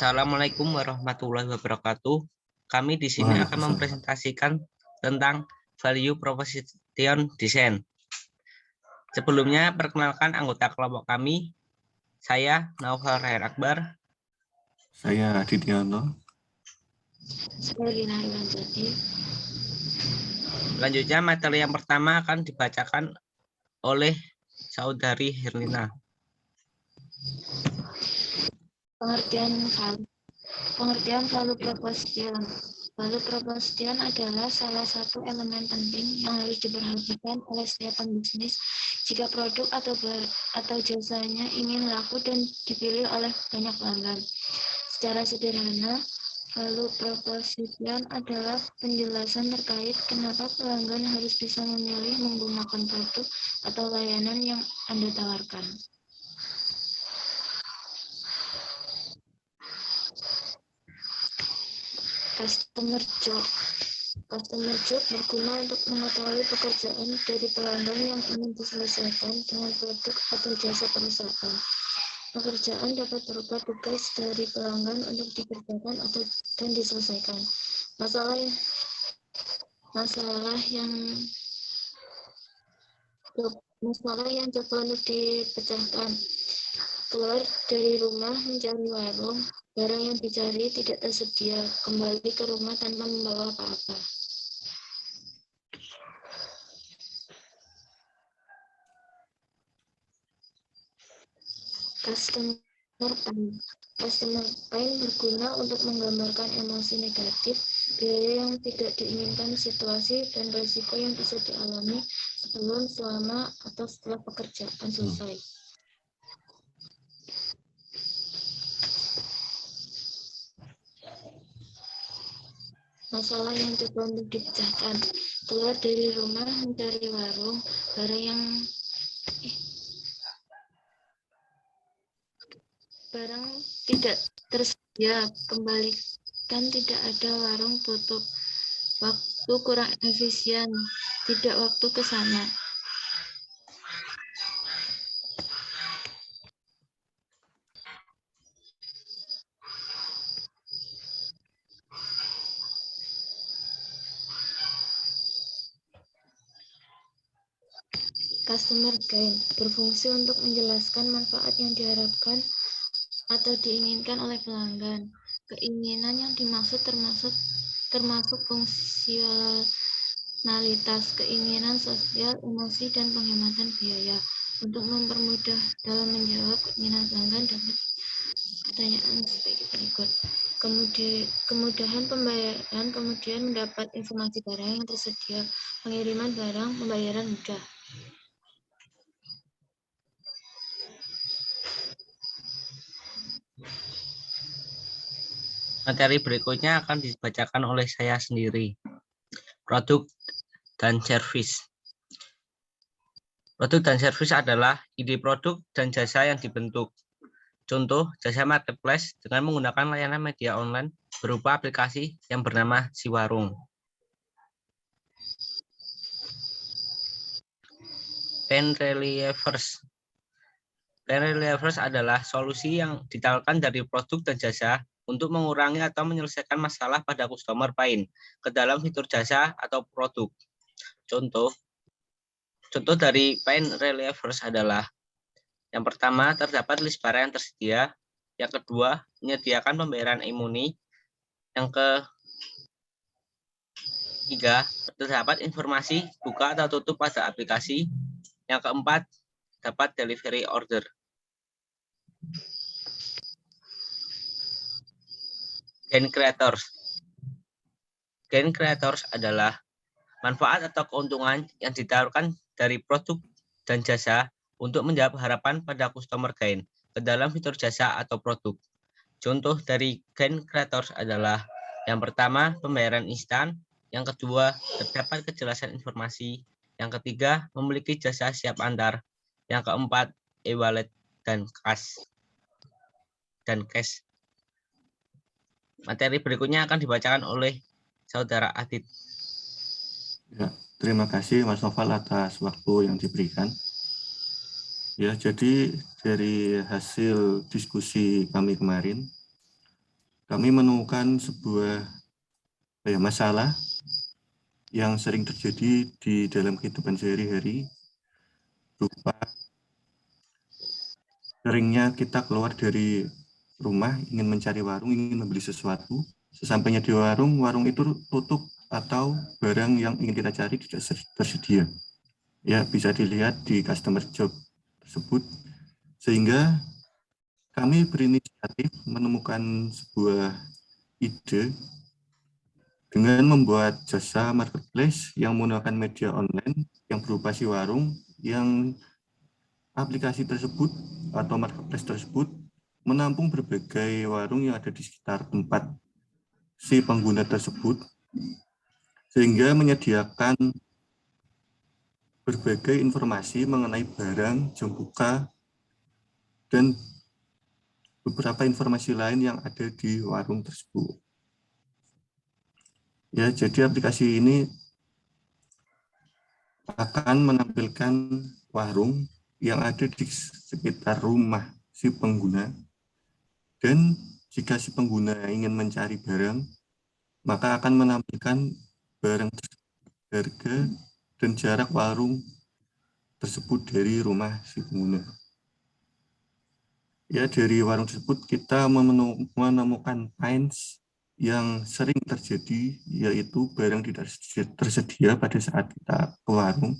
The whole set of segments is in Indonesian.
Assalamualaikum warahmatullahi wabarakatuh. Kami di sini akan Waalaikumsalam. mempresentasikan tentang value proposition design. Sebelumnya, perkenalkan anggota kelompok kami. Saya Naufal Ryan Akbar. Saya Didiano. Selanjutnya, materi yang pertama akan dibacakan oleh Saudari Herlina. Pengertian value proposition. Value proposition adalah salah satu elemen penting yang harus diperhatikan oleh setiap pembisnis jika produk atau jasanya ingin laku dan dipilih oleh banyak pelanggan. Secara sederhana, value proposition adalah penjelasan terkait kenapa pelanggan harus bisa memilih menggunakan produk atau layanan yang Anda tawarkan. Customer job berguna untuk mengetahui pekerjaan dari pelanggan yang ingin diselesaikan dengan produk atau jasa perusahaan. Pekerjaan dapat berupa tugas dari pelanggan untuk dikerjakan dan diselesaikan. Masalah yang coba untuk dipecahkan. Keluar dari rumah mencari warung, barang yang dicari tidak tersedia, kembali ke rumah tanpa membawa apa-apa. Customer pain berguna untuk menggambarkan emosi negatif, biaya yang tidak diinginkan, situasi dan risiko yang bisa dialami sebelum, selama, atau setelah pekerjaan selesai. Masalah yang coba untuk dipecahkan. Keluar dari rumah mencari warung, barang tidak tersedia, kembalikan tidak ada, warung tutup, waktu kurang efisien, tidak waktu ke sana. Customer gain berfungsi untuk menjelaskan manfaat yang diharapkan atau diinginkan oleh pelanggan. Keinginan yang dimaksud termasuk fungsionalitas, keinginan sosial, emosi, dan penghematan biaya. Untuk mempermudah dalam menjawab keinginan pelanggan dapat pertanyaan sebagai berikut. Kemudahan pembayaran, kemudian mendapat informasi barang yang tersedia, pengiriman barang, pembayaran mudah. Materi berikutnya akan dibacakan oleh saya sendiri. Produk dan service. Produk dan service adalah ide produk dan jasa yang dibentuk. Contoh, jasa marketplace dengan menggunakan layanan media online berupa aplikasi yang bernama Siwarung. Pen relievers. Pen relievers adalah solusi yang ditawarkan dari produk dan jasa untuk mengurangi atau menyelesaikan masalah pada customer pain ke dalam fitur jasa atau produk. Contoh dari pen relievers adalah: yang pertama, terdapat list barang yang tersedia. Yang kedua, menyediakan pembayaran e-money. Yang ketiga, terdapat informasi buka atau tutup pada aplikasi. Yang keempat, dapat delivery order. Gain creators. Gain creators adalah manfaat atau keuntungan yang ditawarkan dari produk dan jasa untuk menjawab harapan pada customer gain ke dalam fitur jasa atau produk. Contoh dari gain creators adalah: yang pertama, pembayaran instan. Yang kedua, terdapat kejelasan informasi. Yang ketiga, memiliki jasa siap antar. Yang keempat, e-wallet dan cash. Materi berikutnya akan dibacakan oleh Saudara Adit. Ya, terima kasih Mas Noval atas waktu yang diberikan. Ya, jadi dari hasil diskusi kami kemarin, kami menemukan sebuah masalah yang sering terjadi di dalam kehidupan sehari-hari, berupa seringnya kita keluar dari rumah ingin mencari warung, ingin membeli sesuatu. Sesampainya di warung, warung itu tutup atau barang yang ingin kita cari tidak tersedia. Ya, bisa dilihat di customer job tersebut. Sehingga kami berinisiatif menemukan sebuah ide dengan membuat jasa marketplace yang menggunakan media online yang berupa si warung, yang aplikasi tersebut atau marketplace tersebut menampung berbagai warung yang ada di sekitar tempat si pengguna tersebut, sehingga menyediakan berbagai informasi mengenai barang, jam buka, dan beberapa informasi lain yang ada di warung tersebut. Ya, jadi aplikasi ini akan menampilkan warung yang ada di sekitar rumah si pengguna, dan jika si pengguna ingin mencari barang, maka akan menampilkan barang, harga, dan jarak warung tersebut dari rumah si pengguna. Ya, dari warung tersebut kita menemukan finds yang sering terjadi, yaitu barang tidak tersedia pada saat kita ke warung,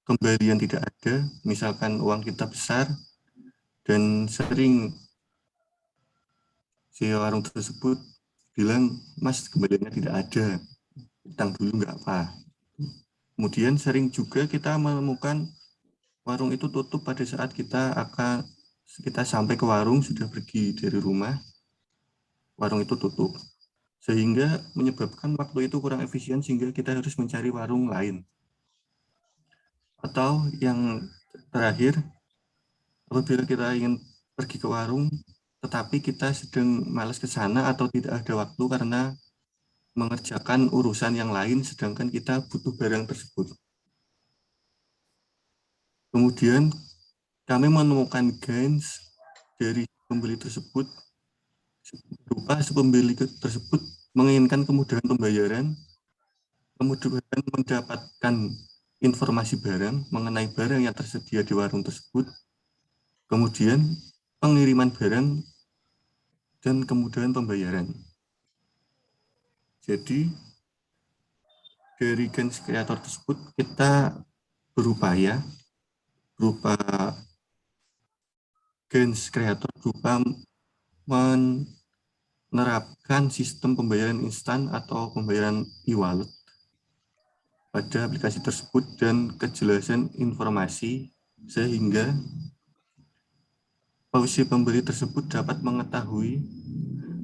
kembalian tidak ada, misalkan uang kita besar, dan sering si warung tersebut bilang, "Mas, kembaliannya tidak ada, utang dulu nggak apa." Kemudian sering juga kita menemukan warung itu tutup pada saat kita sampai ke warung, sudah pergi dari rumah, warung itu tutup. Sehingga menyebabkan waktu itu kurang efisien, sehingga kita harus mencari warung lain. Atau yang terakhir, apabila kita ingin pergi ke warung, tetapi kita sedang malas ke sana atau tidak ada waktu karena mengerjakan urusan yang lain, sedangkan kita butuh barang tersebut. Kemudian kami menemukan gains dari pembeli tersebut, berupa si pembeli tersebut menginginkan kemudahan pembayaran, kemudahan mendapatkan informasi barang mengenai barang yang tersedia di warung tersebut, kemudian pengiriman barang, dan kemudahan pembayaran. Jadi dari gains kreator tersebut kita berupaya berupa gains kreator berupa menerapkan sistem pembayaran instan atau pembayaran e-wallet pada aplikasi tersebut, dan kejelasan informasi sehingga si pembeli tersebut dapat mengetahui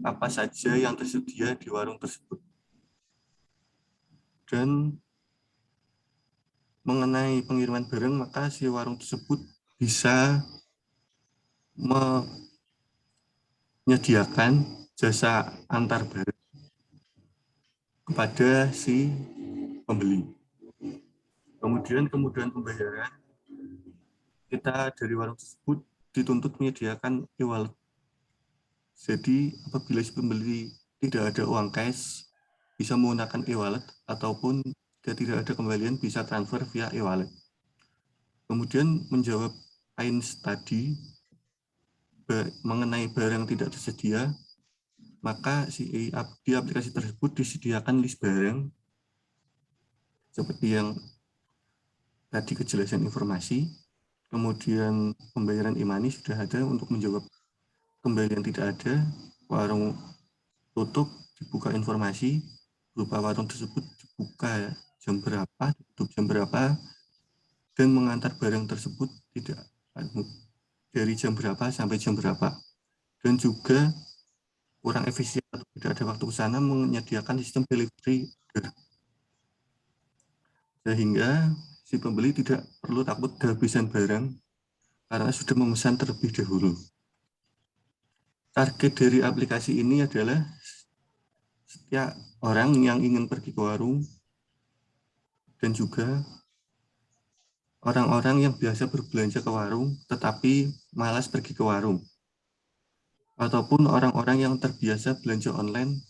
apa saja yang tersedia di warung tersebut. Dan mengenai pengiriman barang, maka si warung tersebut bisa menyediakan jasa antar barang kepada si pembeli. Kemudian kemudahan pembayaran, kita dari warung tersebut dituntut menyediakan e-wallet. Jadi apabila si pembeli tidak ada uang cash, bisa menggunakan e-wallet, ataupun jika tidak ada kembalian bisa transfer via e-wallet. Kemudian menjawab points tadi mengenai barang tidak tersedia, maka di aplikasi tersebut disediakan list barang seperti yang tadi, kejelasan informasi, kemudian pembayaran e-money sudah ada untuk menjawab kembalian tidak ada, warung tutup, dibuka informasi berupa warung tersebut dibuka jam berapa, tutup jam berapa, dan mengantar barang tersebut tidak dari jam berapa sampai jam berapa. Dan juga kurang efisien atau tidak ada waktu ke sana, menyediakan sistem delivery order, sehingga si pembeli tidak perlu takut kehabisan barang karena sudah memesan terlebih dahulu. Target dari aplikasi ini adalah setiap orang yang ingin pergi ke warung, dan juga orang-orang yang biasa berbelanja ke warung tetapi malas pergi ke warung. ataupun orang-orang yang terbiasa belanja online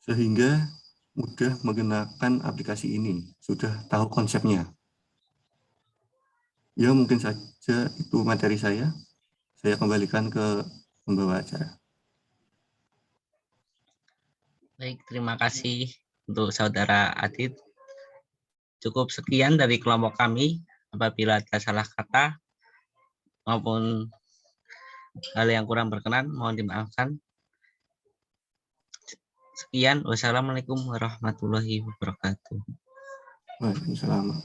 sehingga mudah menggunakan aplikasi ini, sudah tahu konsepnya. Ya, mungkin saja itu materi saya. Saya kembalikan ke pembawa acara. Baik, terima kasih untuk Saudara Adit. Cukup sekian dari kelompok kami. Apabila ada salah kata maupun hal yang kurang berkenan, mohon dimaafkan. Sekian, wassalamualaikum warahmatullahi wabarakatuh. Waalaikumsalam.